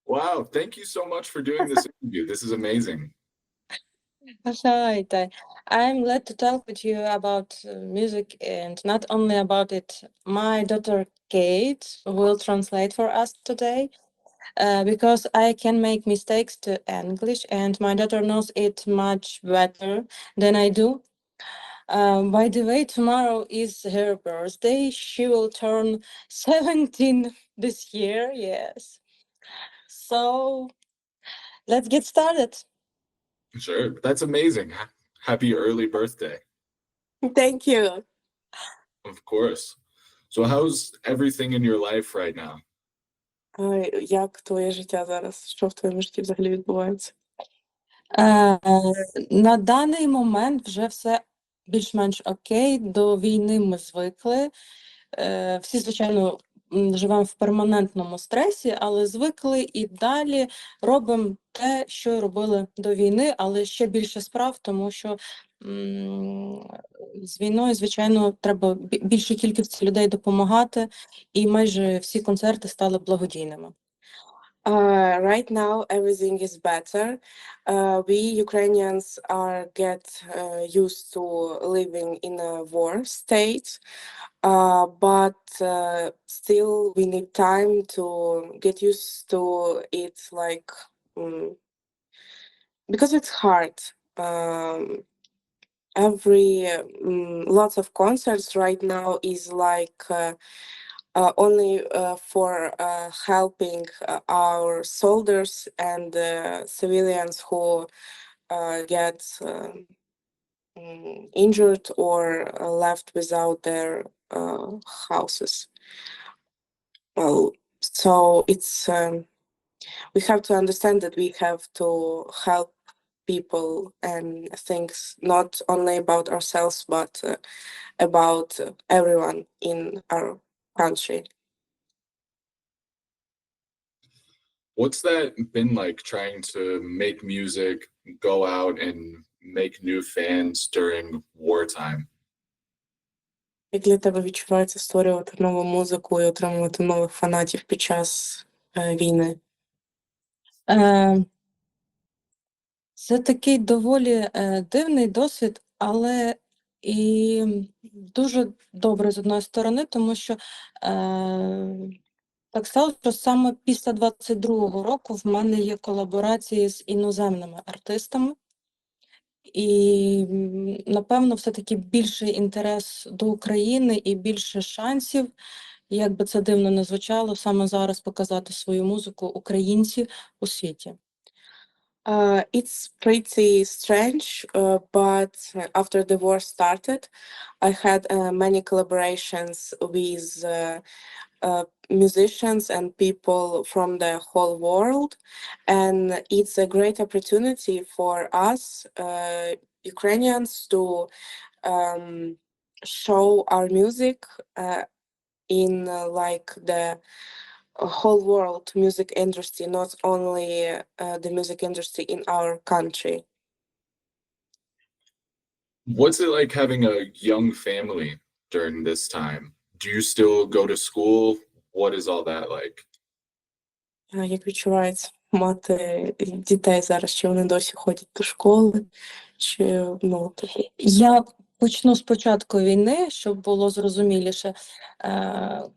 Wow, thank you so much for doing this interview. This is amazing. Hi, Ty. I'm glad to talk with you about music and not only about it. My daughter Kate will translate for us today because I can make mistakes to English and my daughter knows it much better than I do. By the way, tomorrow is her birthday. She will turn 17 this year, yes. So let's get started. Sure, that's amazing. Happy early birthday. Thank you. Of course. So how's everything in your life right now? Як твоє життя зараз? Що в твоєму житті взагалі відбувається? На даний момент вже все більш-менш окей. До війни ми звикли. Всі, звичайно, живемо в перманентному стресі, але звикли і далі робимо те, що робили до війни, але ще більше справ, тому що з війною, звичайно, треба більшій кількості людей допомагати, і майже всі концерти стали благодійними. Right now, everything is better. We Ukrainians are used to living in a war state, but still we need time to get used to it, like because it's hard. Lots of concerts right now is like only for helping our soldiers and civilians who get injured or left without their houses. Well, so it's we have to understand that we have to help people and things not only about ourselves but about everyone in our country. What's that been like trying to make music, go out and make new fans during wartime? Як для тебе відчувається створювати нову музику і отримувати нових фанатів під час війни? Це такий доволі дивний досвід, але і дуже добре з одної сторони, тому що так сталося, що саме після 22-го року в мене є колаборації з іноземними артистами. І, напевно, все-таки більший інтерес до України і більше шансів, як би це дивно не звучало, саме зараз показати свою музику українці у світі. It's pretty strange, but after the war started, I had many collaborations with musicians and people from the whole world, and it's a great opportunity for us Ukrainians to show our music in like the whole world music industry, not only the music industry in our country. What's it like having a young family during this time? Do you still go to school? What is all that like? Як відчувається мати дітей зараз? Чи вони досі ходять до школи? Чи, ну, я почну з початку війни, щоб було зрозуміліше.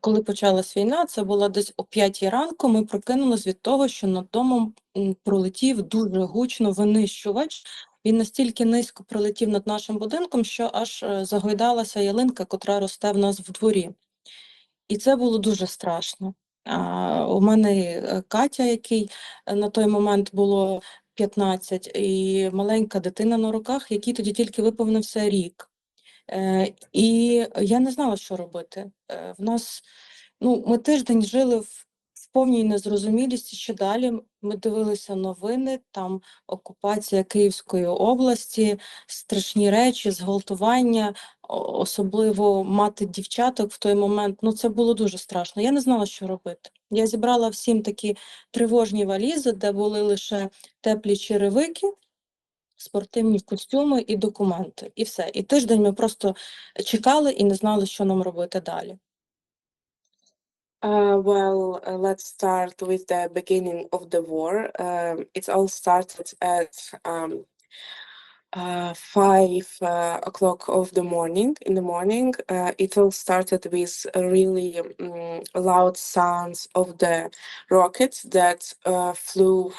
Коли почалась війна, це було десь о 5 ранку, ми прокинулись від того, що над домом пролетів дуже гучно винищувач. Він настільки низько пролетів над нашим будинком, що аж загойдалася ялинка, котра росте в нас в дворі. І це було дуже страшно. У мене Катя, який на той момент було 15, і маленька дитина на руках, якій тоді тільки виповнився рік. І я не знала, що робити. В нас, ми тиждень жили в повній незрозумілісті, що далі. Ми дивилися новини, там окупація Київської області, страшні речі, зґвалтування, особливо мати дівчаток в той момент. Це було дуже страшно. Я не знала, що робити. Я зібрала всім такі тривожні валізи, де були лише теплі черевики, спортивні костюми і документи. І все. І тиждень ми просто чекали і не знали, що нам робити далі. Let's start with the beginning of the war. It all started at 5 o'clock of the morning. In the morning, it all started with a really loud sounds of the rockets that flew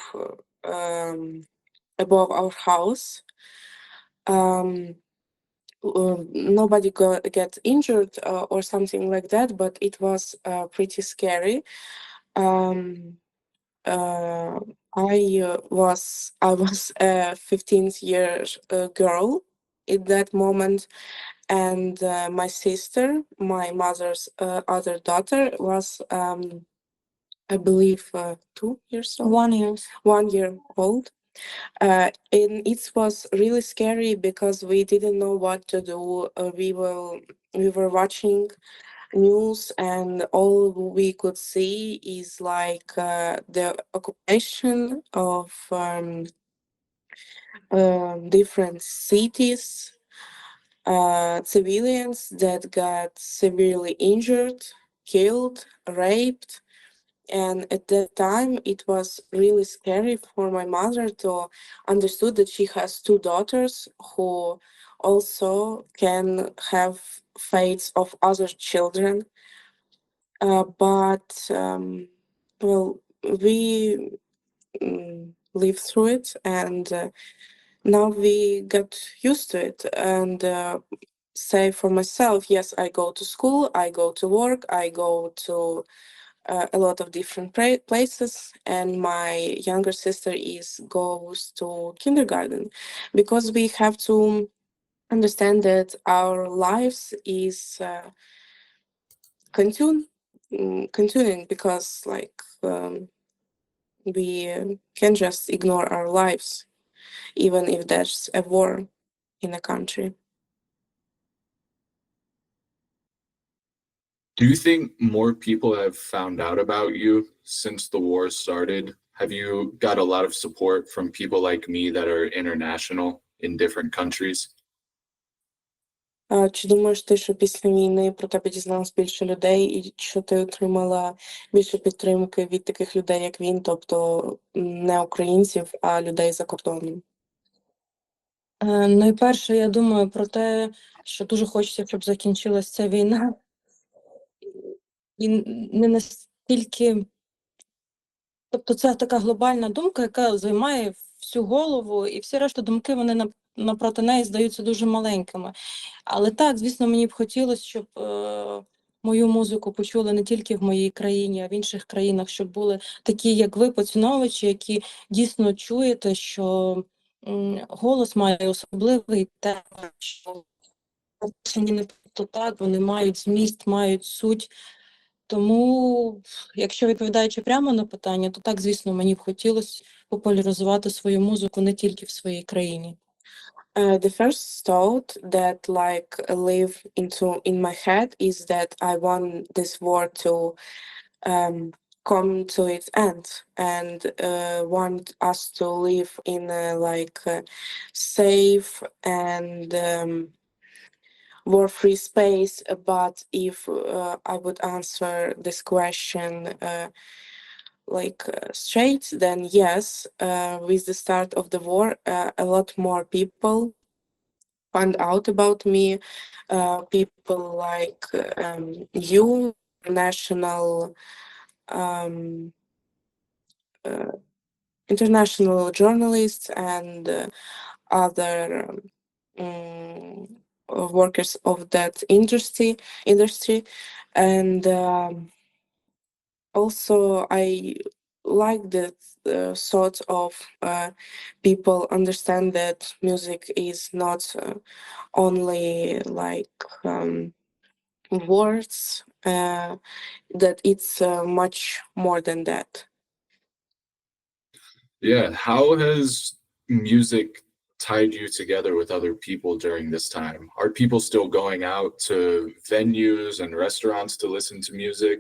above our house. Nobody get injured or something like that, but it was pretty scary. Um, uh, I was a 15-year girl at that moment, and my sister, my mother's other daughter, was I believe 2 years old. 1 year. 1 year old. And it was really scary because we didn't know what to do. We were watching news, and all we could see is like the occupation of different cities, civilians that got severely injured, killed, raped. And at that time, it was really scary for my mother to understood that she has two daughters who also can have fates of other children. But well, we lived through it, and now we got used to it. And say for myself, yes, I go to school, I go to work, I go to a lot of different places, and my younger sister goes to kindergarten, because we have to understand that our lives is continuing, because like we can just ignore our lives even if there's a war in a country. Do you think more people have found out about you since the war started? Have you got a lot of support from people like me that are international in different countries? Чи думаєш ти, що після війни про тебе дізналось більше людей, і що ти отримала більше підтримки від таких людей, як він, тобто не українців, а людей за кордоном? Найперше, я думаю про те, що дуже хочеться, щоб закінчилась ця війна. І не настільки. Тобто це така глобальна думка, яка займає всю голову, і всі решта думки, вони напроти неї здаються дуже маленькими. Але так, звісно, мені б хотілося, щоб мою музику почули не тільки в моїй країні, а в інших країнах, щоб були такі, як ви, поціновувачі, які дійсно чуєте, що голос має особливий темп, що не просто так, вони мають зміст, мають суть. Тому, якщо відповідаючи прямо на питання, то так, звісно, мені б хотілося популяризувати свою музику не тільки в своїй країні. The first thought that like live in my head is that I want this war to come to its end, and want us to live in a safe and war-free space. But if I would answer this question straight, then yes, with the start of the war, a lot more people found out about me. People like you, international journalists, and other workers of that industry, and also I like the thought of people understand that music is not only like words, that it's much more than that. Yeah, how has music tied you together with other people during this time? Are people still going out to venues and restaurants to listen to music?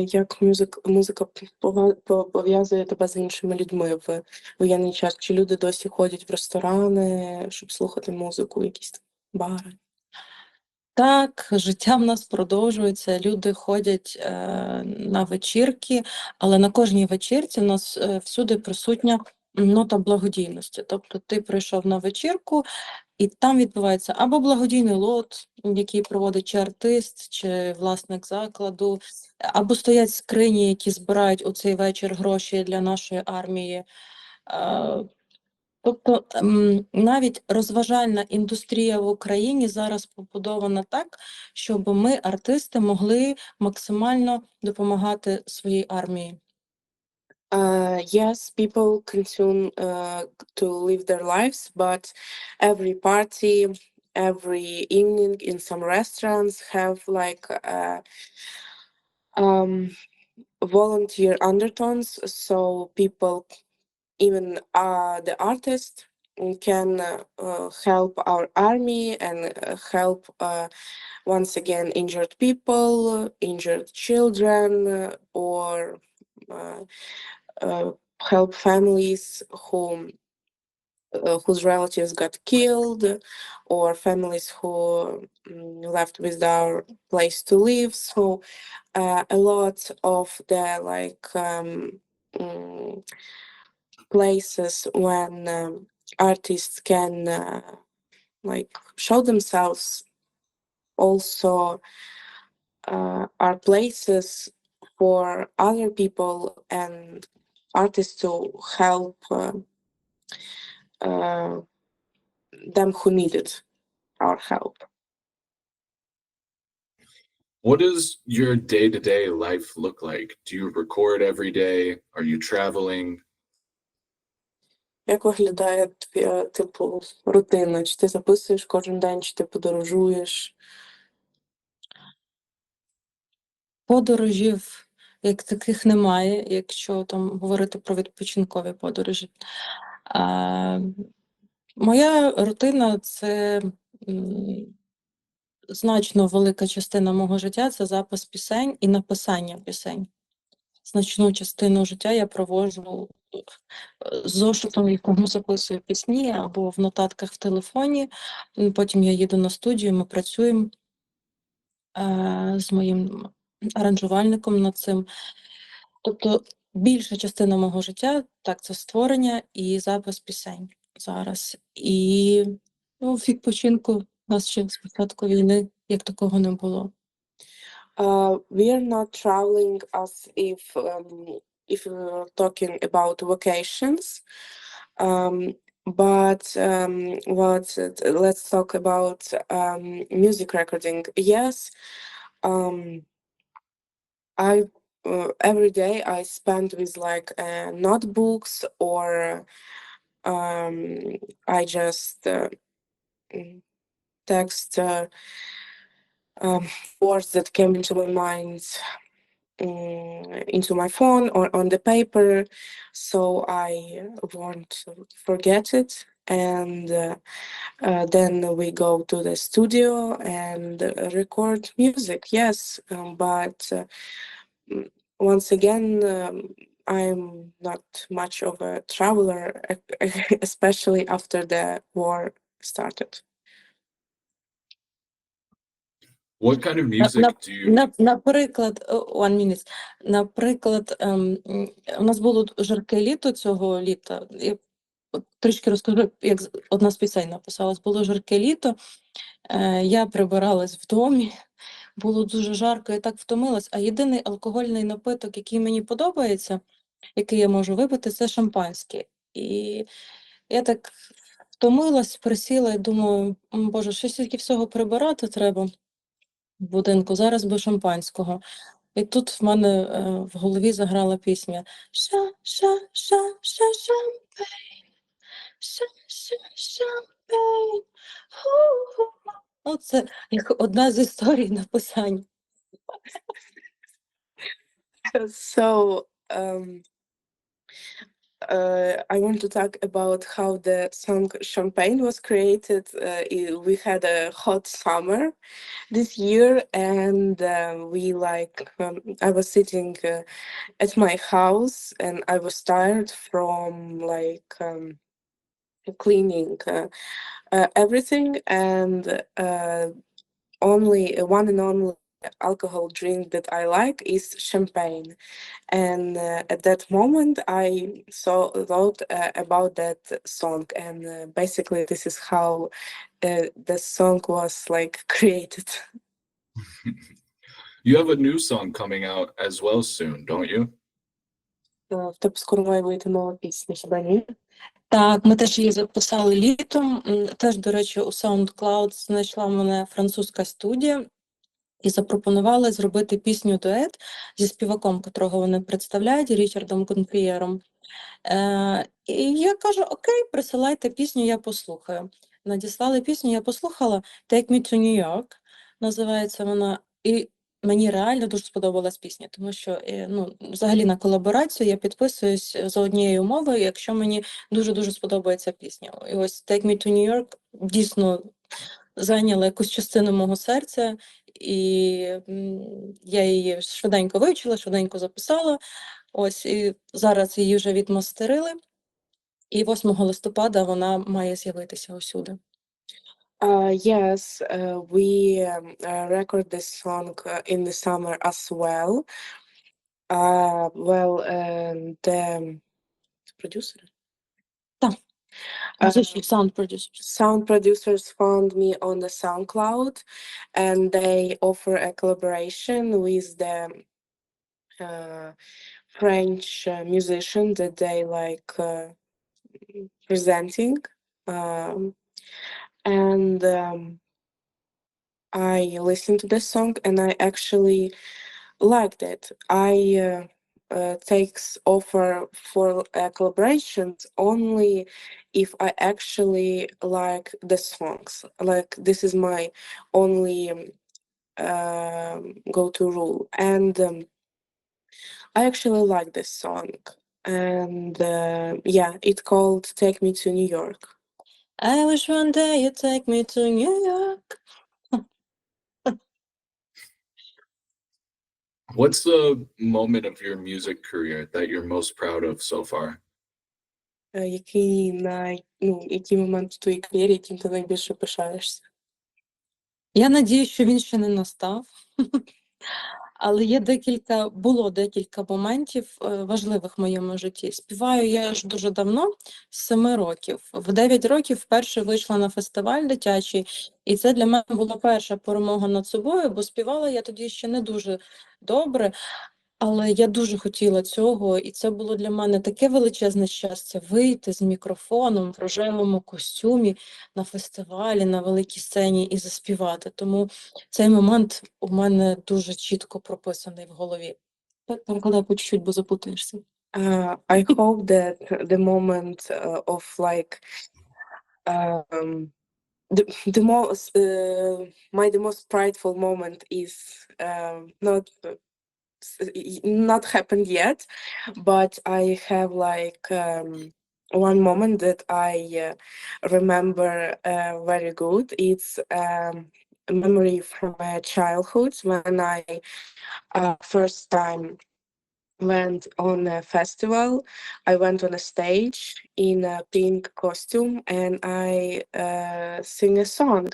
Як музика пов'язує тебе з іншими людьми в воєнний час? Чи люди досі ходять в ресторани, щоб слухати музику, якісь бари? Так, життя в нас продовжується. Люди ходять на вечірки, але на кожній вечірці в нас всюди присутня нота благодійності. Тобто ти прийшов на вечірку, і там відбувається або благодійний лот, який проводить чи артист, чи власник закладу, або стоять скрині, які збирають у цей вечір гроші для нашої армії. Тобто навіть розважальна індустрія в Україні зараз побудована так, щоб ми, артисти, могли максимально допомагати своїй армії. Yes, people consume to live their lives, but every party, every evening in some restaurants have like volunteer undertones, so people, even the artist, can help our army and help once again injured people, injured children, or help families whose relatives got killed, or families who left without place to live. So a lot of the places when artists can show themselves also are places for other people and artists to help them who needed our help. What does your day-to-day life look like? Do you record every day? Are you traveling? Як виглядає твоя, типу, рутина? Чи ти записуєш кожен день, чи ти подорожуєш? Подорожів як таких немає, якщо там говорити про відпочинкові подорожі. Моя рутина – це значно велика частина мого життя – це запис пісень і написання пісень. Значну частину життя я проводжу з зошитом, в якому записую пісні, або в нотатках в телефоні. Потім я їду на студію, ми працюємо з моїм аранжувальником над цим. Тобто більша частина мого життя – так, це створення і запис пісень зараз. І в відпочинку у нас ще з початку війни як такого не було. We are not traveling as if we were talking about vacations, but let's talk about music recording. Yes, I every day I spend with notebooks, or I just text words that came into my mind into my phone or on the paper, so I won't forget it. And then we go to the studio and record music. Yes, but once again, I'm not much of a traveler, especially after the war started. What kind of music do you... Наприклад, one minute. Наприклад, у нас було жарке літо цього літа. Я трішки розкажу, як одна з пісень написалась. Було жарке літо, я прибиралась в домі, було дуже жарко, я так втомилась, а єдиний алкогольний напиток, який мені подобається, який я можу випити, це шампанське. І я так втомилась, присіла і думаю, боже, щось тільки всього прибирати треба в будинку, зараз би шампанського. І тут в мене в голові заграла пісня шампейн, шампейн. Оце як одна з історій написань. So I want to talk about how the song Champagne was created. We had a hot summer this year, and I was sitting at my house, and I was tired from cleaning everything, and one and only alcohol drink that I like is champagne. And at that moment, I thought about that song, and basically, this is how the song was like created. You have a new song coming out as well soon, don't you? В тебе скоро має вийти нова пісня, хіба ні? Так, ми теж її записали літом. Теж, до речі, у SoundCloud знайшла мене французька студія і запропонували зробити пісню-дует зі співаком, котрого вони представляють, Річардом Конфієром. І я кажу, окей, присилайте пісню, я послухаю. Надіслали пісню, я послухала «Take me to New York», називається вона, і мені реально дуже сподобалась пісня, тому що взагалі на колаборацію я підписуюсь за однією умовою, якщо мені дуже-дуже сподобається пісня. І ось «Take me to New York» дійсно зайняла якусь частину мого серця, і я її швиденько вивчила, швиденько записала. Ось, і зараз її вже відмастерили, і 8 листопада вона має з'явитися усюди. Yes, we record this song in the summer as well. The producer? Так. Sound producers. Sound producers found me on the SoundCloud, and they offer a collaboration with the French musician that they like presenting. And I listened to the song and I actually liked it. I takes offer for collaborations only if I actually like the songs. Like, this is my only go-to rule. And I actually like this song. And it's called Take Me to New York. I wish one day you'd take me to New York. What's the moment of your music career that you're most proud of so far? Який момент в твоїй кар'єрі, яким ти найбільше пишаєшся? Я надію, що він ще не настав. Але було декілька моментів важливих в моєму житті. Співаю я ж дуже давно, з 7 років. В 9 років вперше вийшла на фестиваль дитячий, і це для мене була перша перемога над собою, бо співала я тоді ще не дуже добре, але я дуже хотіла цього, і це було для мене таке величезне щастя вийти з мікрофоном в рожевому костюмі на фестивалі, на великій сцені і заспівати. Тому цей момент у мене дуже чітко прописаний в голові. Перекладай по чуть-чуть, бо запутаєшся. I hope that the moment of like the most prideful moment is not happened yet, but I have like one moment that I remember very good. It's a memory from my childhood when I first time went on a festival. I went on a stage in a pink costume and I sing a song.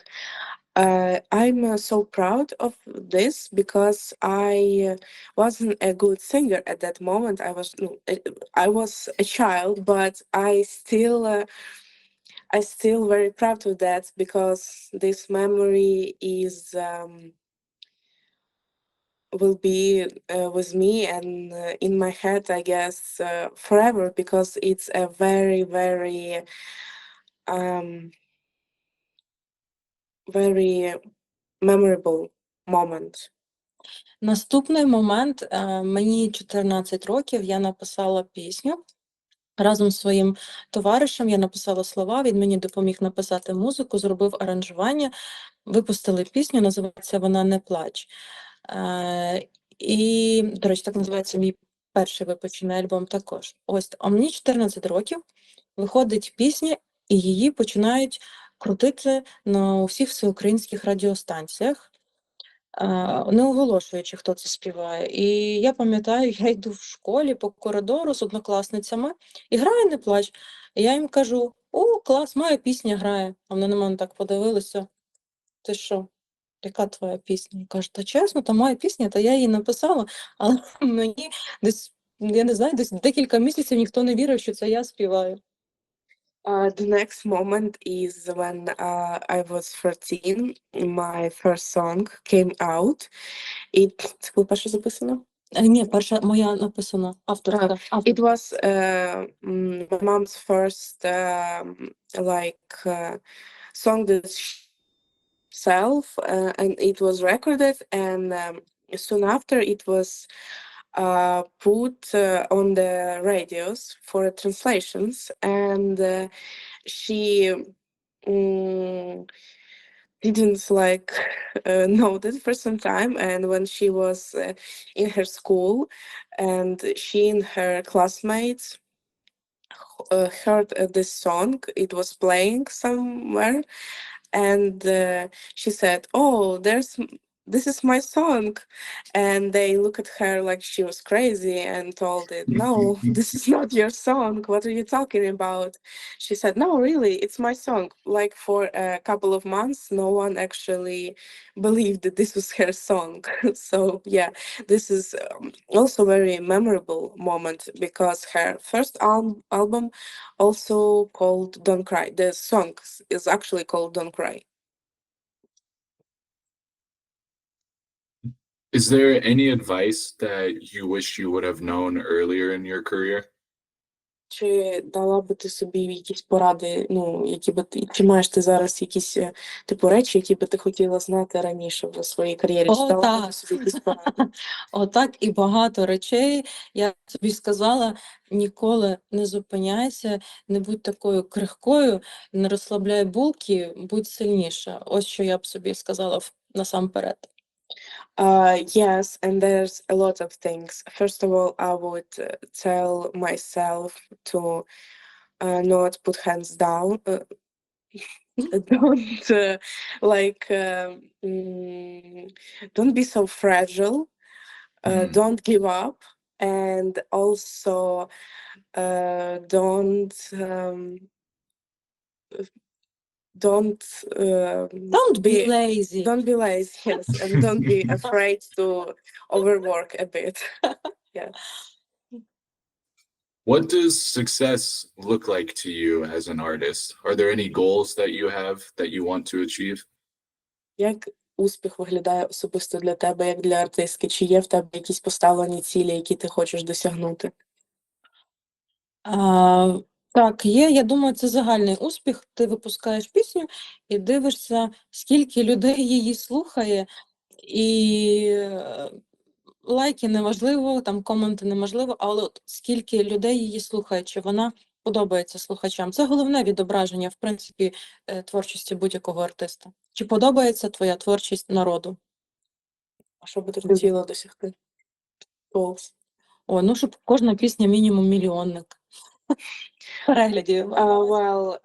I'm so proud of this because I wasn't a good singer at that moment. I was a child, but I still very proud of that because this memory is will be with me and in my head, I guess, forever, because it's a very, very very memorable moment. Наступний момент, мені 14 років, я написала пісню. Разом з своїм товаришем я написала слова, він мені допоміг написати музику, зробив аранжування, випустили пісню, називається вона «Не плач». І, до речі, так називається мій перший випущений альбом також. Ось, а мені 14 років, виходить пісня, і її починають крутити на усіх всеукраїнських радіостанціях, не оголошуючи, хто це співає. І я пам'ятаю, я йду в школі по коридору з однокласницями і грає «Не плач». І я їм кажу: «О, клас, моя пісня грає». А вони на мене так подивилися: «Ти що, яка твоя пісня? Каже, та чесно, та моя пісня, та я її написала, але мені десь, я не знаю, десь декілька місяців ніхто не вірив, що це я співаю. The next moment is when I was 13. My first song came out. Це було перше записано? Ні, перша моя написана, авторська. It was my mom's first song that self, and it was recorded, and soon after it was put on the radios for translations, and she didn't know that for some time, and when she was in her school, and she and her classmates heard this song, it was playing somewhere, and she said, "Oh, this is my song," and they look at her like she was crazy and told it, "No, this is not your song. What are you talking about?" She said, "No, really, it's my song." Like for a couple of months, no one actually believed that this was her song. So yeah, this is also very memorable moment because her first album also called "Don't Cry." The song is actually called "Don't Cry." Is there any advice that you wish you would have known earlier in your career? Чи дала би ти собі якісь поради, які би ти, чи маєш ти зараз якісь типу речі, які би ти хотіла знати раніше в своїй кар'єрі? Чи дала би ти собі якісь поради? Отак і багато речей. Я тобі сказала, ніколи не зупиняйся, не будь такою крихкою, не розслабляй булки, будь сильніша. Ось що я б собі сказала насамперед. Yes, and there's a lot of things. First of all, I would tell myself to not put hands down. Don't don't be so fragile. Don't give up, and also don't be lazy. Don't be lazy, yes, and don't be afraid to overwork a bit. Yeah. What does success look like to you as an artist? Are there any goals that you have that you want to achieve? Як успіх виглядає особисто для тебе, як для артистки? Чи є в тебе якісь поставлені цілі, які ти хочеш досягнути? Так, є. Я думаю, це загальний успіх. Ти випускаєш пісню і дивишся, скільки людей її слухає, і лайки неважливо, там коменти неможливо, але от скільки людей її слухає, чи вона подобається слухачам. Це головне відображення, в принципі, творчості будь-якого артиста. Чи подобається твоя творчість народу? А що би ти хотіла досягти? Goals. Щоб кожна пісня мінімум мільйонник переглядів. Well,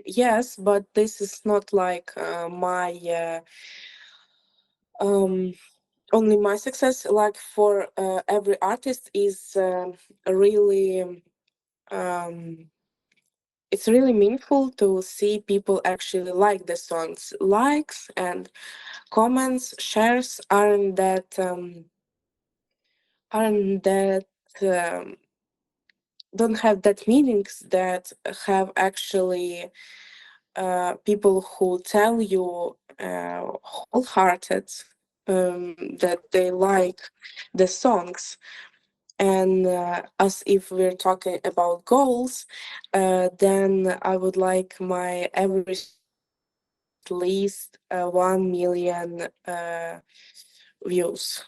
yes, but this is not like my only my success. Like for every artist is really it's really meaningful to see people actually like the songs. Likes and comments, shares aren't that don't have that meanings that have actually people who tell you wholehearted that they like the songs. And as if we're talking about goals, then I would like my average at least 1 million views.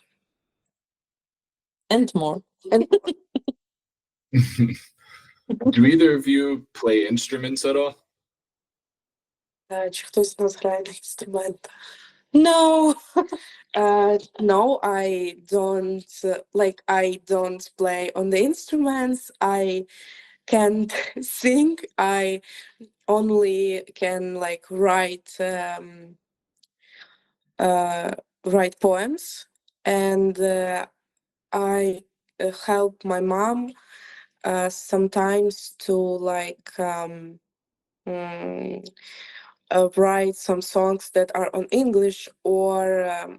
And more. Do either of you play instruments at all? Чи хтось з нас грає на інструментах? No. No, I don't I don't play on the instruments. I can't sing. I only can write poems, and I help my mom sometimes to write some songs that are on English, or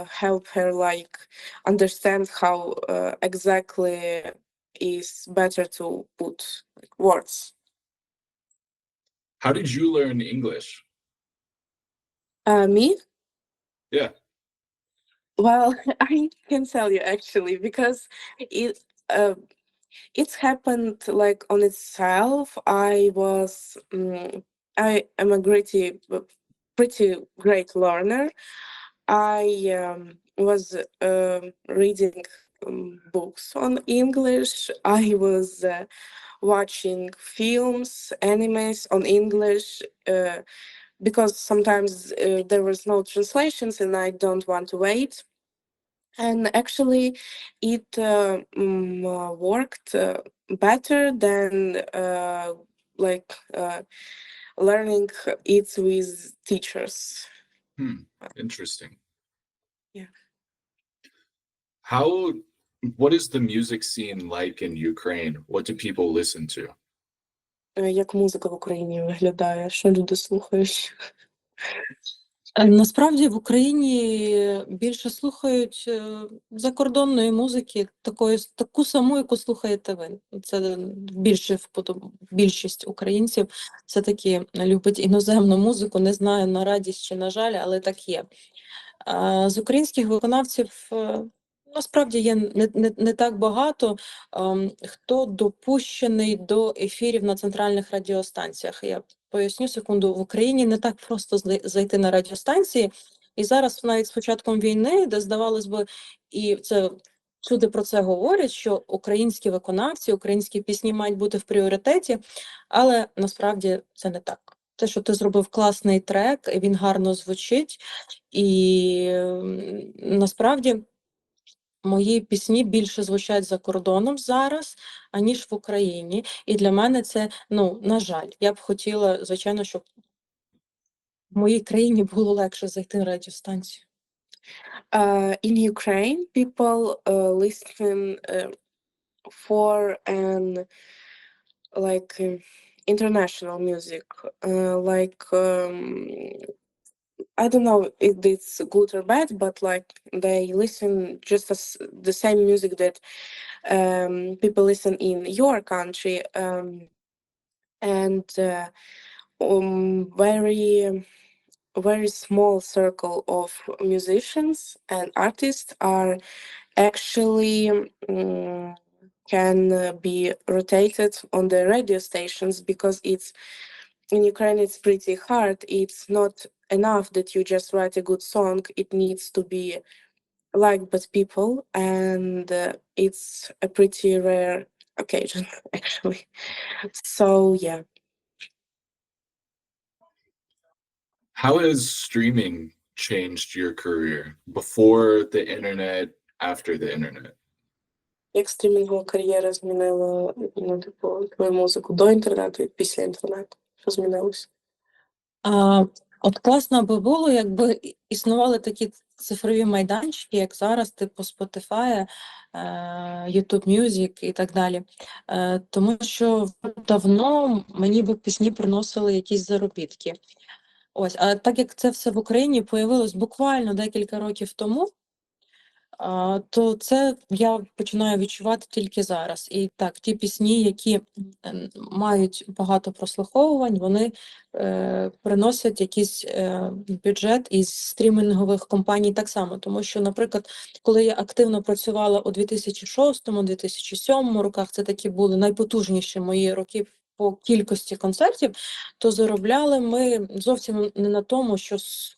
help her like understand how exactly is better to put like, words. How did you learn English? Me? Yeah. Well, I can tell you actually, because it uh, it's happened like on itself. I am a pretty great learner. I was reading books on English. I was watching films, animes on English, because sometimes there was no translations and I don't want to wait. And actually, it worked better than like learning it with teachers. Interesting. Yeah. What is the music scene like in Ukraine? What do people listen to? Як музика в Україні виглядає? Що люди слухають? Насправді в Україні більше слухають закордонної музики, таку саму, яку слухаєте ви. Це більшість українців все-таки любить іноземну музику, не знаю, на радість чи на жаль, але так є. З українських виконавців насправді є не так багато, хто допущений до ефірів на центральних радіостанціях. Я поясню секунду, в Україні не так просто зайти на радіостанції, і зараз навіть з початком війни, де, здавалось би, і це всюди про це говорять, що українські виконавці, українські пісні мають бути в пріоритеті, але насправді це не так. Те, що ти зробив класний трек, він гарно звучить, і насправді мої пісні більше звучать за кордоном зараз, аніж в Україні. І для мене це, на жаль, я б хотіла, звичайно, щоб в моїй країні було легше зайти на радіостанцію. In Ukraine, people listen for international music, I don't know if it's good or bad, but like they listen just as the same music that people listen in your country, and very small circle of musicians and artists are actually can be rotated on the radio stations, because it's in Ukraine it's pretty hard. It's not enough that you just write a good song. It needs to be liked by people, and it's a pretty rare occasion actually. So yeah. How has streaming changed your career before the internet, after the internet? Як стрімінгова кар'єра змінила, твою музику до інтернету і після інтернету? Що змінилось? От класно би було, якби існували такі цифрові майданчики, як зараз, типу Spotify, YouTube Music і так далі. Тому що давно мені би пісні приносили якісь заробітки. Ось, а так як це все в Україні появилось буквально декілька років тому, то це я починаю відчувати тільки зараз. І так, ті пісні, які мають багато прослуховувань, вони приносять якийсь бюджет із стрімінгових компаній так само. Тому що, наприклад, коли я активно працювала у 2006-2007 роках, це такі були найпотужніші мої роки по кількості концертів, то заробляли ми зовсім не на тому, що з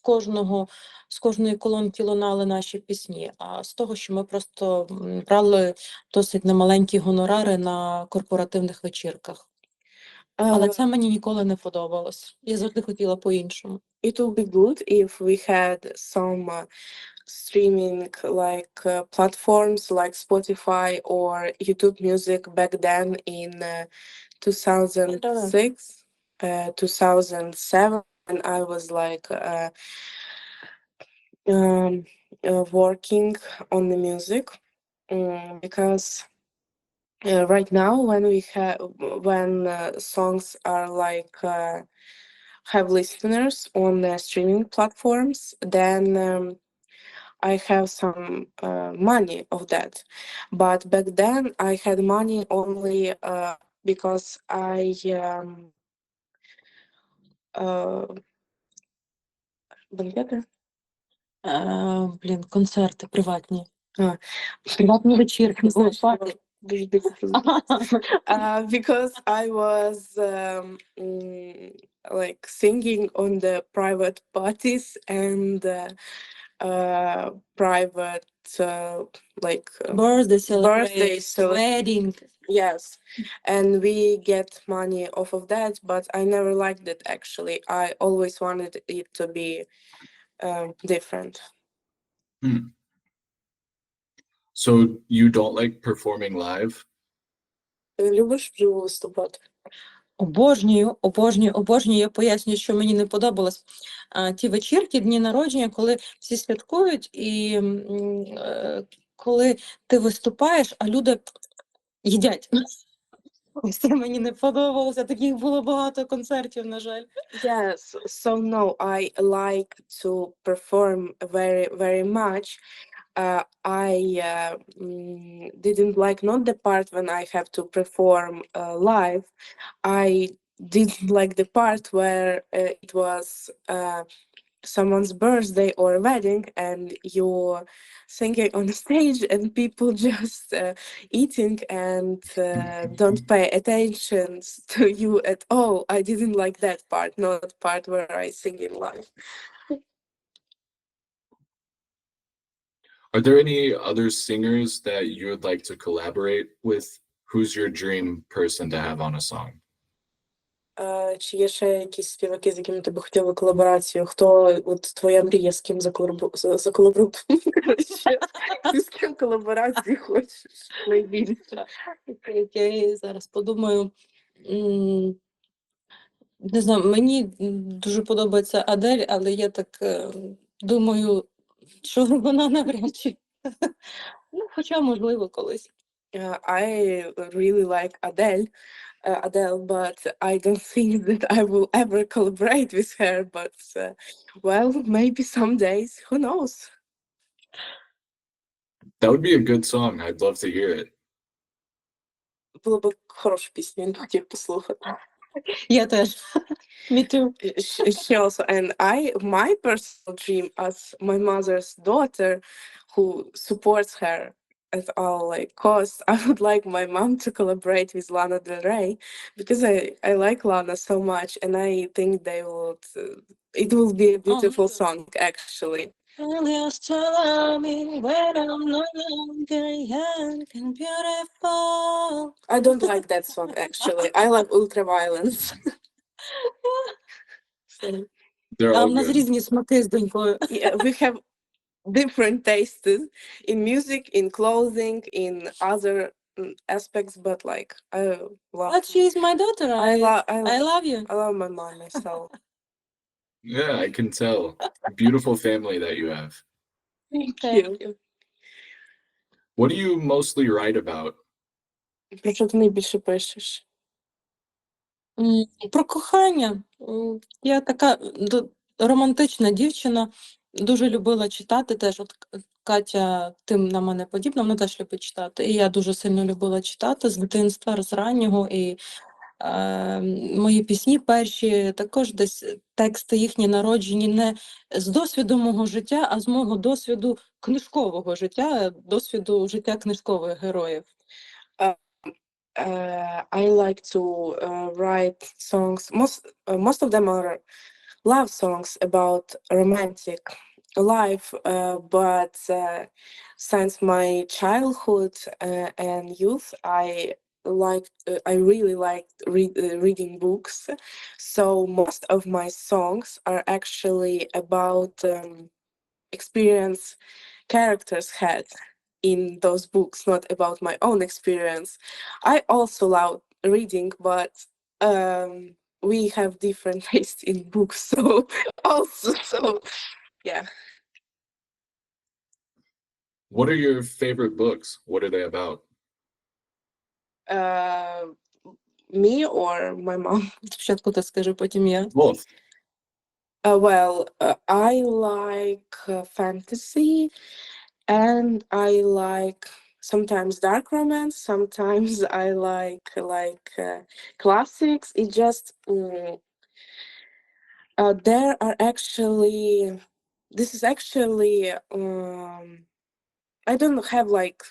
кожної колонки лунали наші пісні, а з того, що ми просто брали досить немаленькі гонорари на корпоративних вечірках. Але це мені ніколи не подобалось. Я завжди хотіла по-іншому. It would be good if we had some streaming platforms like Spotify or YouTube Music back then in 2006, 2007, and I was working on the music, because right now when songs are have listeners on streaming platforms, then I have some money of that. But back then I had money only because I банкети? Концерти приватні. А, Приватні вечірки. because I was like singing on the private parties and private like Birthday birthday celebration, wedding. yes, and we get money off of that, but I never liked it actually. I always wanted it to be different. So you don't like performing live? Любиш вживу виступати? Обожнюю, обожнюю, обожнюю. Я пояснюю, що мені не подобалось. Ті вечірки, дні народження, коли всі святкують, і коли ти виступаєш, а люди їдять. Ось це мені не подобалося. Таких було багато концертів, на жаль. Yes, so no, I like to perform very, very much. I didn't like not the part when I have to perform live. I didn't like the part where it was someone's birthday or wedding and you're singing on the stage and people just eating and don't pay attention to you at all. I didn't like that part, not the part where I sing in live. Are there any other singers that you would like to collaborate with? Who's your dream person to have on a song? Чи є ще якісь співаки, з якими ти би хотіла колаборацію? Хто от твоя мрія, з ким заколаборувати? Ти з ким колаборації хочеш найбільше? Я зараз подумаю. Не знаю, мені дуже подобається Адель, але я так думаю, що вона навряд чи. Ну, хоча, можливо, колись. I really like Adele, but I don't think that I will ever collaborate with her. But well, maybe some days. Who knows? That would be a good song. I'd love to hear it. Було б хороша пісня, я хотів послухати. Я теж. Me too. She also, and my personal dream as my mother's daughter, who supports her at all like costs, I would like my mom to collaborate with Lana Del Rey because I like Lana so much, and I think they would. It will be a beautiful song, actually. I don't like that song actually. I love Ultraviolence. They're all У нас good. різні смаки з донькою. Yeah, we have different tastes in music, in clothing, in other aspects, but like I love. But she is my daughter. I love you. I love my mom myself. Yeah, I can tell. Beautiful family that you have. Thank you. What do you mostly write about? Про що ти найбільше пишеш? Про кохання. Я така романтична дівчина, дуже любила читати теж. От Катя тим на мене подібна, вона теж любить читати. І я дуже сильно любила читати з дитинства, з раннього. І мої пісні перші, також десь тексти їхні народжені не з досвіду мого життя, а з мого досвіду книжкового життя, досвіду життя книжкових героїв. I like to write songs. Most of them are love songs about romantic life, but since my childhood and youth, I really liked reading books. So most of my songs are actually about experience characters had in those books, not about my own experience. I also love reading, but we have different tastes in books, so yeah. What are your favorite books? What are they about? Me or my mom? Спочатку ти скажи, потім я. Both. I like fantasy, and I like sometimes dark romance. Sometimes I like classics. It just there are actually. This is actually. I don't have like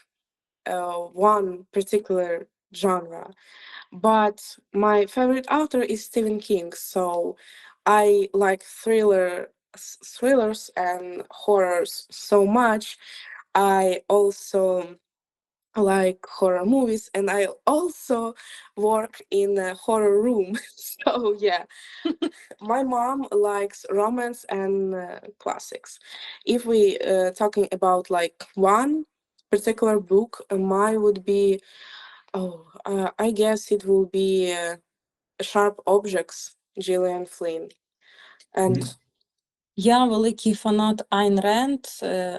one particular genre, but my favorite author is Stephen King. So I like thrillers and horrors so much. I also like horror movies, and I also work in a horror room. So yeah, my mom likes romance and classics. If we talking about like one particular book, mine would be I guess it will be Sharp Objects, Gillian Flynn. And Я великий фанат Айн Ренд,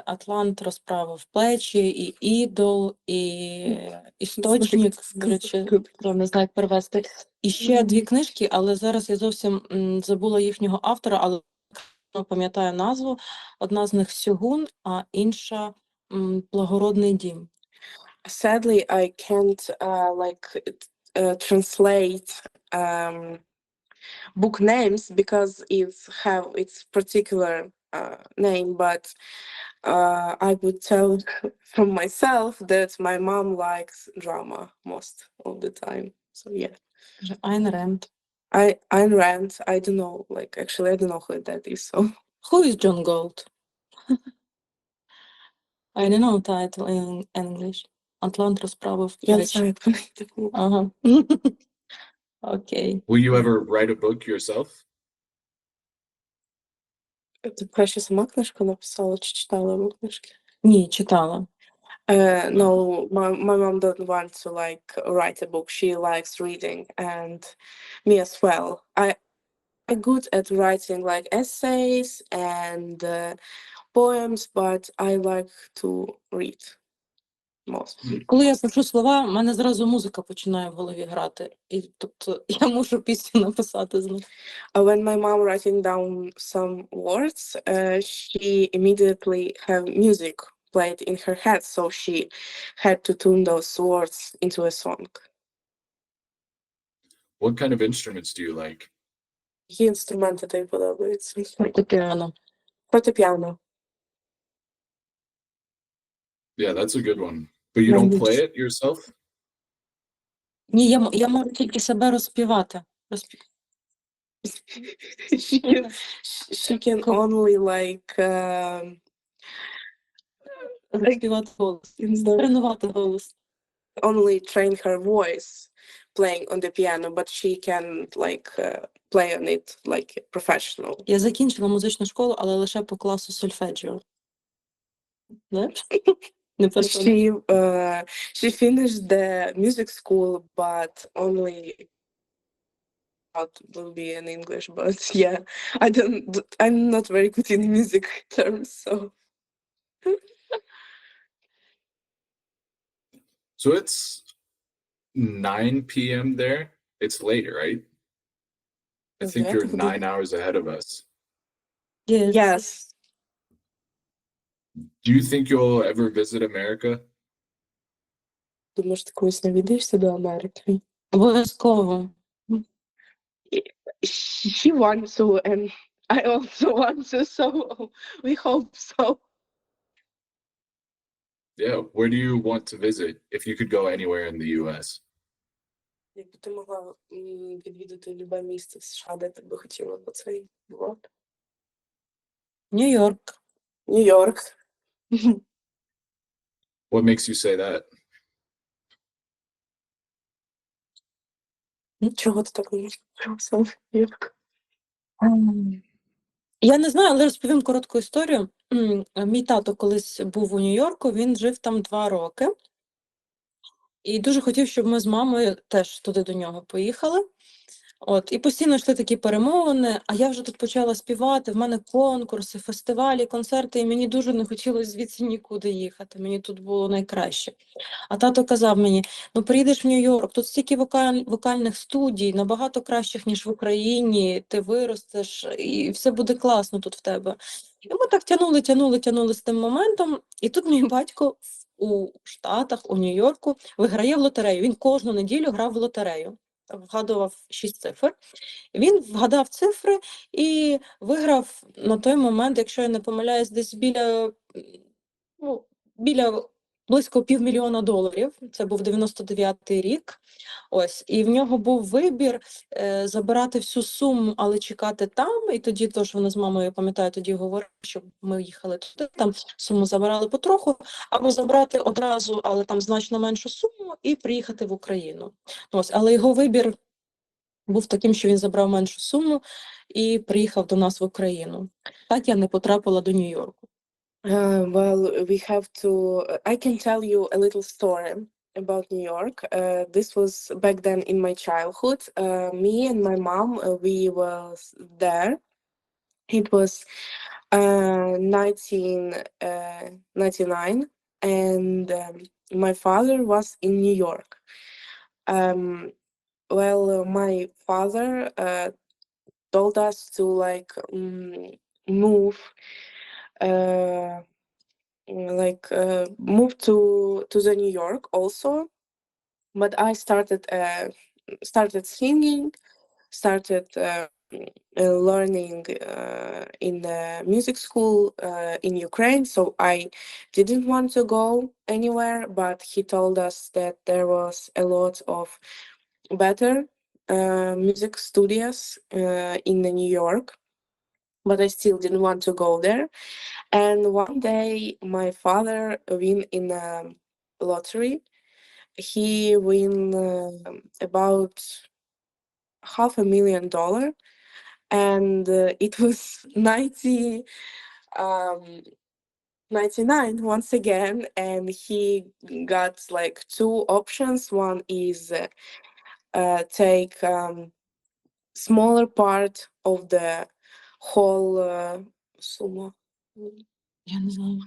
Атлант розправив плечі, і Ідол, і Істочник, до речі, не знаю, як перевести. І ще дві книжки, але зараз я зовсім забула їхнього автора, але пам'ятаю назву. Одна з них «Сьогун», а інша «Благородний дім». Sadly, I can't translate book names because it's have its particular name, but I would tell from myself that my mom likes drama most of the time. So yeah. Айн Ренд. Ayn Rand, I don't know, actually I don't know who that is, so. Who is John Gold? I don't know title in English. Атлант розправив Я не плечі. знаю, як вона. Ага. Окей. Will you ever write a book yourself? Ти краще сама книжку написала чи читала його книжки? Ні, читала. No, my mom doesn't want to write a book. She likes reading, and me as well. I'm good at writing essays and poems, but I like to read most. Коли я пишу слова, в мене зразу музика починає в голові грати. І, тобто, я мушу пісню написати з них. When my mom writing down some words, she immediately have music played in her head, so she had to tune those words into a song. What kind of instruments do you like? Які інструменти тобі подобаються? Фортепіано. Фортепіано. Yeah, that's a good one. But you don't play it yourself? Ні, я можу тільки себе розспівати. She can only Розспівати голос. Тренувати голос. only train her voice playing on the piano, but she can play on it like a professional. Я закінчила музичну школу, але лише по класу сольфеджіо. Знаєш? Не She finished the music school, but only will be in English. But yeah, I'm not very good in music terms, so. So it's 9 p.m. there. It's late, right? I think you're 9 hours ahead of us. Yes. Do you think you'll ever visit America? Думаєш, ти колись навідаєшся до Америки? Обов'язково. She wants to, and I also want to, so we hope so. Yeah, where do you want to visit if you could go anywhere in the US? Якби ти могла відвідати любе місце в США, де ти би хотіла б цей рок? Нью-Йорк. Нью-Йорк. What makes you say that? Чого ти так не можеш? Нью-Йорк. Я не знаю, але розповім коротку історію. Мій тато колись був у Нью-Йорку, він жив там 2 роки. І дуже хотів, щоб ми з мамою теж туди до нього поїхали. От, і постійно йшли такі перемовини, а я вже тут почала співати, в мене конкурси, фестивалі, концерти, і мені дуже не хотілося звідси нікуди їхати, мені тут було найкраще. А тато казав мені, ну приїдеш в Нью-Йорк, тут стільки вокальних студій, набагато кращих, ніж в Україні, ти виростеш, і все буде класно тут в тебе. І ми так тянули з тим моментом, і тут мій батько у Штатах, у Нью-Йорку, виграє в лотерею. Він кожну неділю грав в лотерею. Вгадував 6 цифр. Він вгадав цифри і виграв на той момент, якщо я не помиляюсь, десь біля близько $500,000. Це був 99-й рік. Ось, і в нього був вибір забирати всю суму, але чекати там. І тоді тож вони з мамою, я пам'ятаю, тоді говорили, що ми їхали туди, там суму забирали потроху, або забрати одразу, але там значно меншу суму, і приїхати в Україну. Ось, але його вибір був таким, що він забрав меншу суму і приїхав до нас в Україну. Так я не потрапила до Нью-Йорку. I can tell you a little story about New York. This was back then in my childhood. Me and my mom, we were there. It was 1999, and my father was in New York. My father told us to move move to the New York also, but I started singing, started learning in the music school in Ukraine, so I didn't want to go anywhere, but he told us that there was a lot of better music studios in New York, but I still didn't want to go there. And one day my father win in a lottery. He win about $500,000, and it was 99 once again, and he got like two options. One is take smaller part of the whole summa. Я не знаю.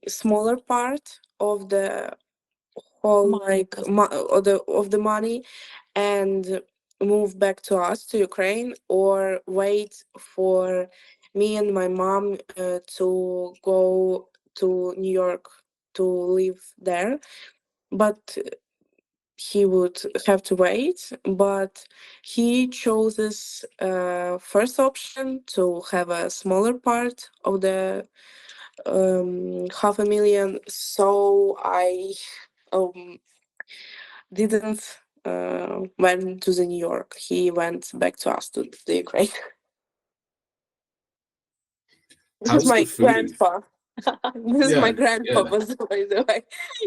Smaller part of the whole of the money and move back to us, to Ukraine, or wait for me and my mom to go to New York to live there. But he would have to wait, but he chose this first option to have a smaller part of the $500,000. So I didn't went to the New York. He went back to us, to the Ukraine. This How's is my the food? grandpa. This is my grandpa, Yeah. by the way.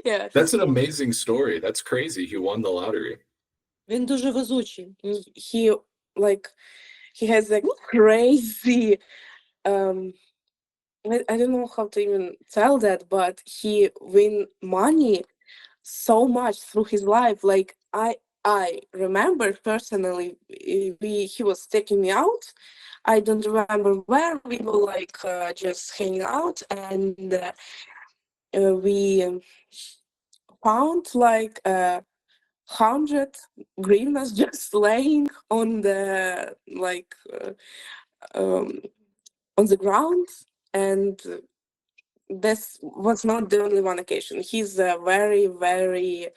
Yeah. That's an amazing story. That's crazy. He won the lottery. Він дуже везучий. He has a crazy I don't know how to even tell that, but he win money so much through his life. Like I remember personally, he was taking me out. I don't remember where. We were just hanging out, and we found 100 hryvnias just laying on the on the ground, and this was not the only one occasion. He's a very, very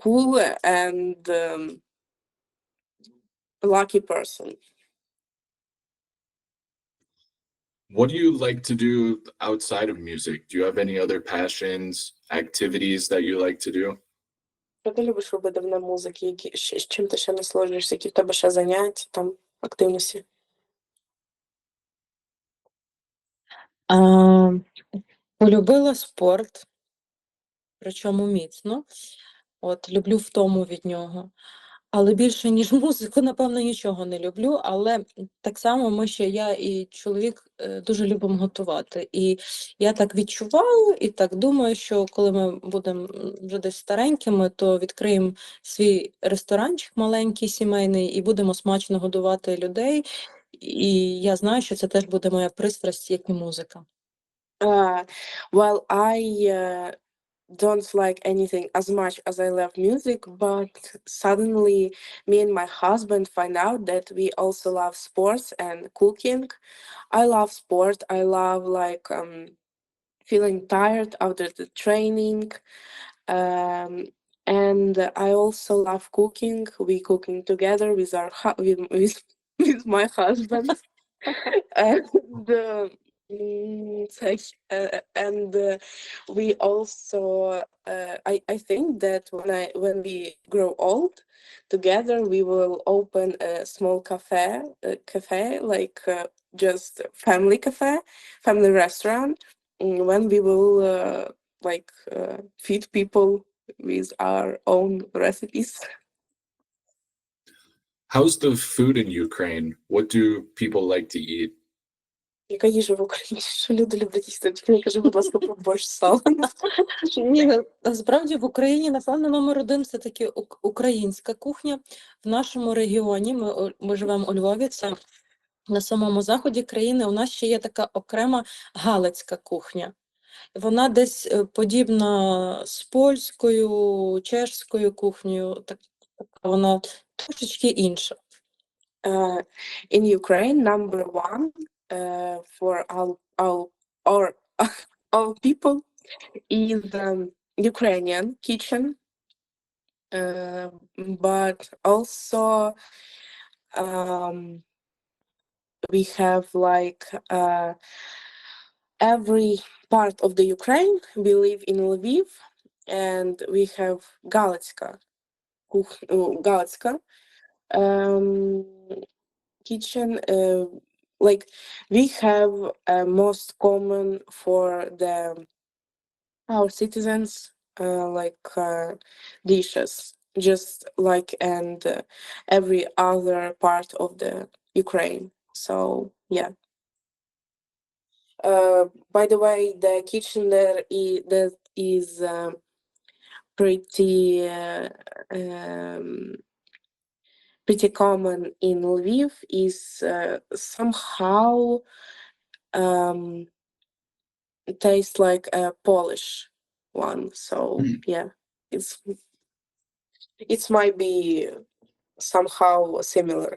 cool and lucky person. What do you like to do outside of music? Do you have any other passions, activities that you like to do? Що ти любиш робити в музиці? З чим ти ще насолоджуєшся? Які в тебе ще заняття, там, активності? Полюбила спорт, причому міцно. От, люблю втому від нього. Але більше, ніж музику, напевно, нічого не люблю. Але так само я і чоловік дуже любимо готувати. І я так відчуваю і так думаю, що коли ми будемо вже десь старенькими, то відкриємо свій ресторанчик маленький, сімейний, і будемо смачно годувати людей. І я знаю, що це теж буде моя пристрасть, як і музика. Well, I don't like anything as much as I love music, but suddenly me and my husband find out that we also love sports and cooking. I love sport. I love feeling tired after the training. Um, and I also love cooking. We cooking together with with my husband. And we also I think that when we grow old together we will open a small cafe like just family restaurant, when we will feed people with our own recipes. How's the food in Ukraine? What do people like to eat? Яка їжа в Україні? Що люди люблять їсти? Тільки не кажи, будь ласка, про борщ з салом. Ні, насправді в Україні, напевно, номер один – це таки українська кухня. В нашому регіоні, ми живемо у Львові, це на самому заході країни, у нас ще є така окрема галицька кухня. Вона десь подібна з польською, чешською кухнею, вона трошечки інша. In Ukraine, number one for all people is Ukrainian kitchen, but also we have every part of the Ukraine. We live in Lviv, and we have Галицька kitchen. We have most common for our citizens dishes, just and every other part of the Ukraine. So yeah. By the way, the kitchen there is pretty common in Lviv is somehow tastes like a Polish one. So yeah, it might be somehow similar.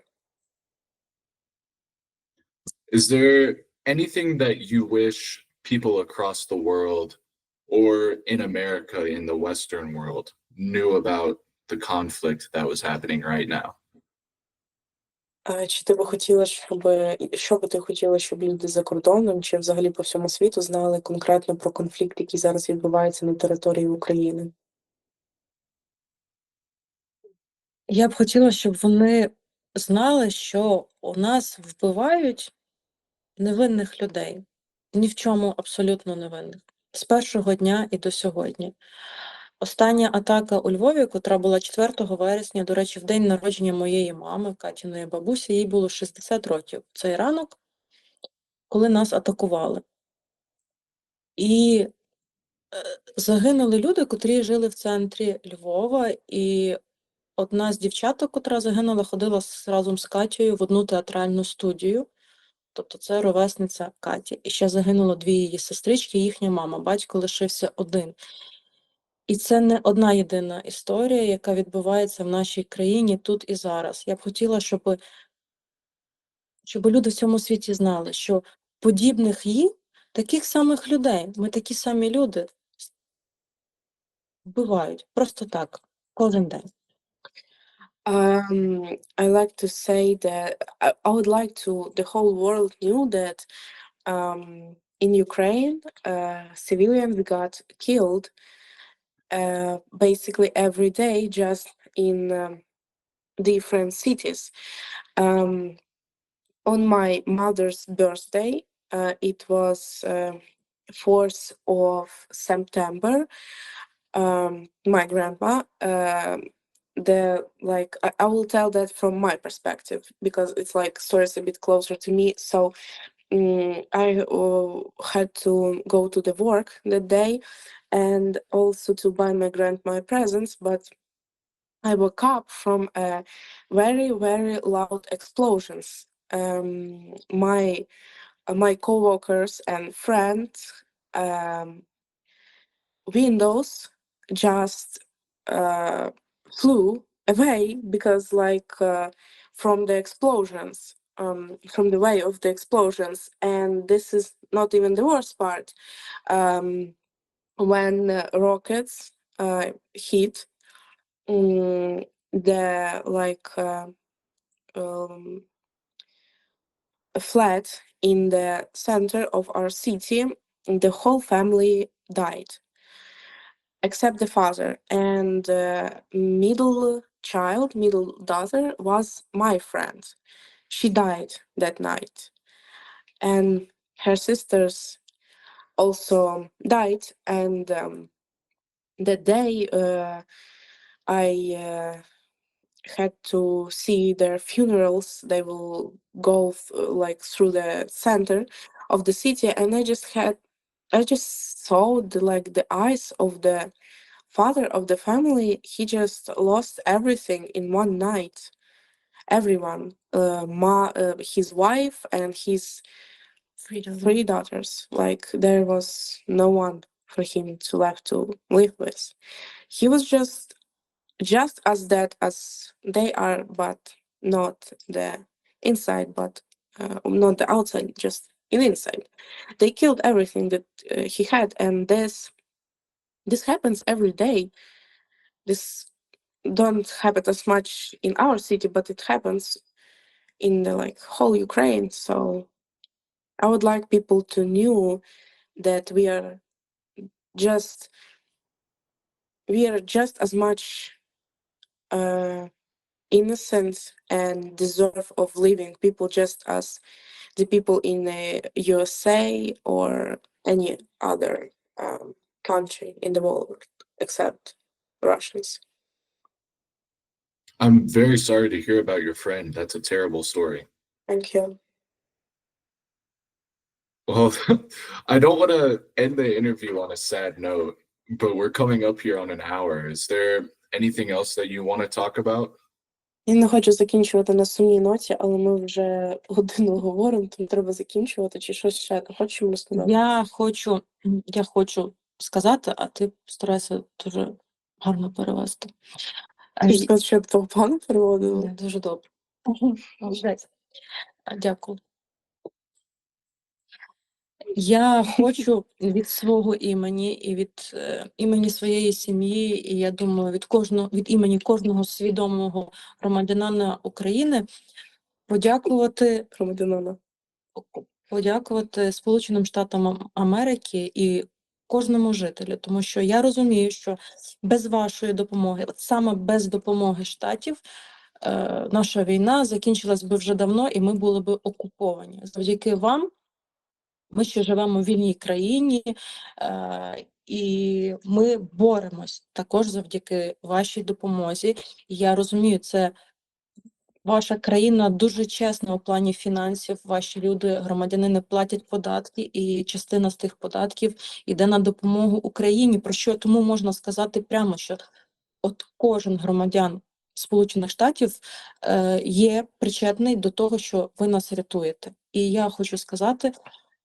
Is there anything that you wish people across the world or in America, in the Western world, knew about the conflict that was happening right now? Чи ти би хотіла, що би ти хотіла, щоб люди за кордоном, чи взагалі по всьому світу знали конкретно про конфлікт, який зараз відбувається на території України? Я б хотіла, щоб вони знали, що у нас вбивають невинних людей. Ні в чому абсолютно невинних. З першого дня і до сьогодні. Остання атака у Львові, котра була 4 вересня, до речі, в день народження моєї мами, Катіної бабусі, їй було 60 років. Цей ранок, коли нас атакували. І загинули люди, котрі жили в центрі Львова, і одна з дівчаток, котра загинула, ходила разом з Катєю в одну театральну студію. Тобто це ровесниця Каті. І ще загинуло 2 її сестрички, їхня мама. Батько лишився один. І це не одна єдина історія, яка відбувається в нашій країні тут і зараз. Я б хотіла, щоб люди в цьому світі знали, що подібних їм, таких самих людей, ми такі самі люди, вбивають. Просто так, кожен день. I like to say that I would like the whole world knew that in Ukraine, civilians got killed basically every day, just in different cities. On my mother's birthday, it was 4th of September. My grandma I will tell that from my perspective because it's like stories a bit closer to me. So I had to go to the work that day and also to buy my grandma presents, but I woke up from very, very loud explosions. My coworkers and friends windows just flew away because from the explosions, from the way of the explosions. And this is not even the worst part. When rockets hit the a flat in the center of our city, the whole family died except the father, and the middle daughter was my friend. She died that night, and her sisters also died. And that day I had to see their funerals. They will go through the center of the city, and I just saw the eyes of the father of the family. He just lost everything in one night. Everyone, his wife and his three daughters. Like there was no one for him to left to live with. He was just as dead as they are, but not the inside, but not the outside, just in inside. They killed everything that he had, and this happens every day. This don't happen as much in our city, but it happens in the whole Ukraine. So I would like people to know that just we are just as much innocent and deserve of living people just as the people in the USA or any other country in the world except Russians. I'm very sorry to hear about your friend. That's a terrible story. Thank you. Well, I don't want to end the interview on a sad note, but we're coming up here on an hour. Is there anything else that you want to talk about? Я не хочу закінчувати на сумній ноті, але ми вже годину говоримо, тому треба закінчувати, чи щось ще хочемо розказати? Я хочу сказати, а ти постарайся дуже гарно перевести. Ти ж сказав, що я того погано переводила? Дуже добре. Молодець. Дякую. Я хочу від свого імені і від імені своєї сім'ї, і я думаю, від імені кожного свідомого громадянина України подякувати Сполученим Штатам Америки і кожному жителю, тому що я розумію, що без вашої допомоги, саме без допомоги Штатів, наша війна закінчилась би вже давно, і ми були б окуповані. Завдяки вам ми ще живемо в вільній країні, і ми боремось також завдяки вашій допомозі. Я розумію, це ваша країна дуже чесна у плані фінансів, ваші люди, громадянини, платять податки, і частина з тих податків йде на допомогу Україні, про що тому можна сказати прямо, що от кожен громадян Сполучених Штатів є причетний до того, що ви нас рятуєте. І я хочу сказати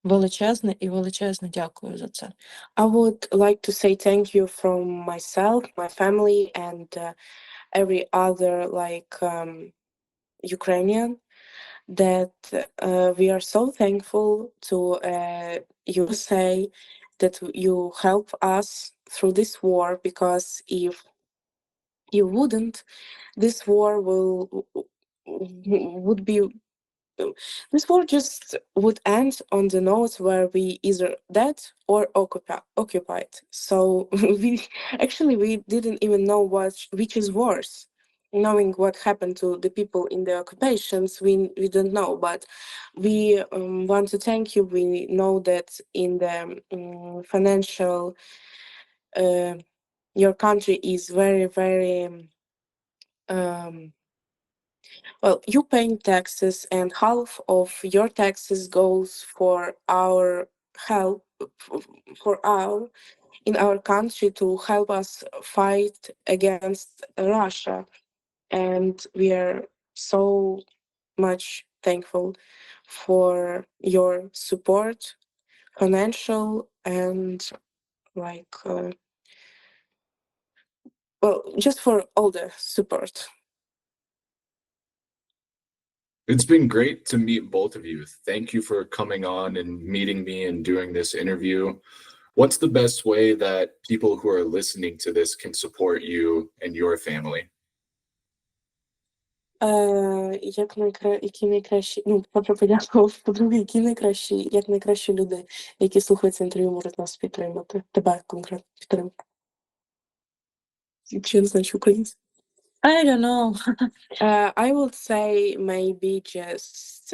величезне дякую за це. I would like to say thank you from myself, my family, and every other Ukrainian, that we are so thankful to USA that you help us through this war, because if you wouldn't, this war would be this war just would end on the note where we either dead or occupied. So we didn't even know which is worse. Knowing what happened to the people in the occupations, we don't know, but we want to thank you. We know that in the financial, your country is very, very Well, you pay taxes, and half of your taxes goes for our help, for our in our country to help us fight against Russia, and we are so much thankful for your support, financial and like well, just for all the support. It's been great to meet both of you. Thank you for coming on and meeting me and doing this interview. What's the best way that people who are listening to this can support you and your family? Які найкращі, по-перше, подякував, по-друге, як найкращі люди, які слухають це інтерв'ю, можуть нас підтримати. Тебе конкретно підтримати. Якщо я не знаю, що українською. I don't know. I would say maybe just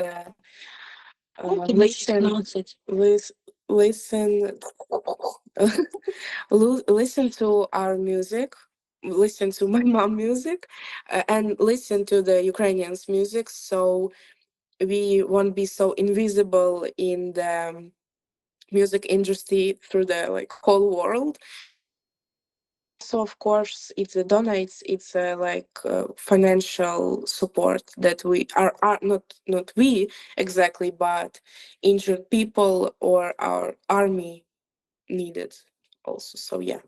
listen to our music, listen to my mom music, and listen to the Ukrainians music, so we won't be so invisible in the music industry through the whole world. So of course, it's a donates, it's a financial support that we are not we exactly, but injured people or our army needed also. So yeah.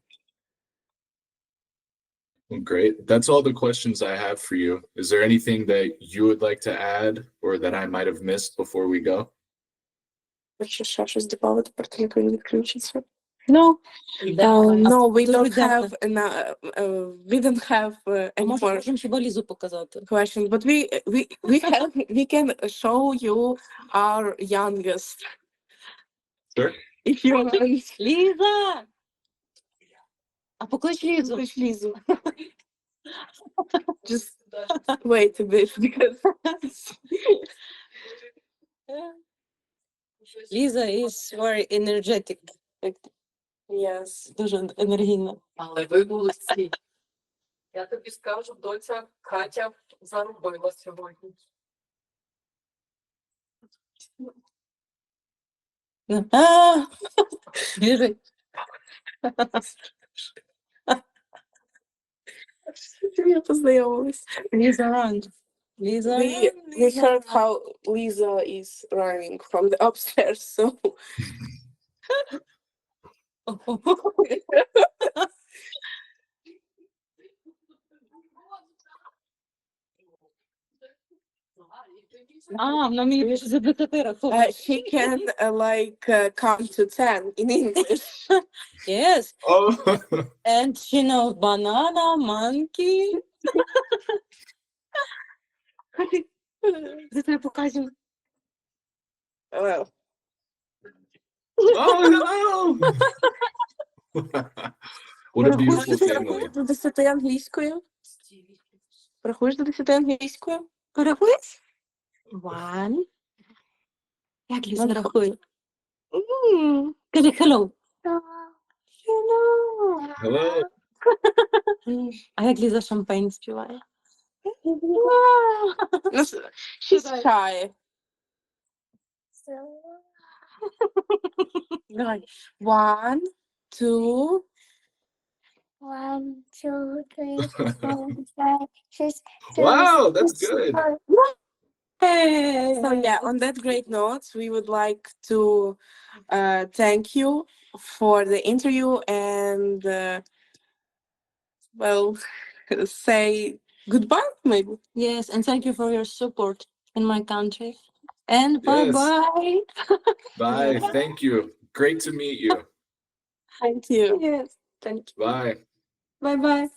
Great. That's all the questions I have for you. Is there anything that you would like to add or that I might have missed before we go? Ще щось додати, перед як він відключиться. No. No, we don't have we don't have any Може, more можемо хіба Лізу показати? questions, but we can show you our youngest. Sure. If you want. Ліза! А поклич Лізу. Push Lizu. Just wait a bit because Ліза is very energetic. yes. Дуже енергійна. Але ви молодці. Я тобі скажу, доця Катя заробила сьогодні. Біжить. Я познайомилась. Ліза run. Ліза We heard how Lisa is running from the upstairs, so вона мені більше за 10 рахує. she can count to 10 in English. Yes. Oh, And she knows banana, monkey. Це треба показувати. Well, oh no! What a beautiful family. до 10 англійською. Рахуєш до 10 англійською? Порахуєш? One. Як Ліза рахує? Кажи hello. Hello. А як Ліза шампейн співає? She's shy. Давай. 1, 2. 1, 2, 3, 4, 5, 6, 7, Wow, that's good. So yeah, on that great note, we would like to thank you for the interview and well, say goodbye maybe. Yes, and thank you for your support in my country. And Yes. bye-bye. Bye. Thank you. Great to meet you. Thank you. Yes, thank you. Bye. Bye-bye.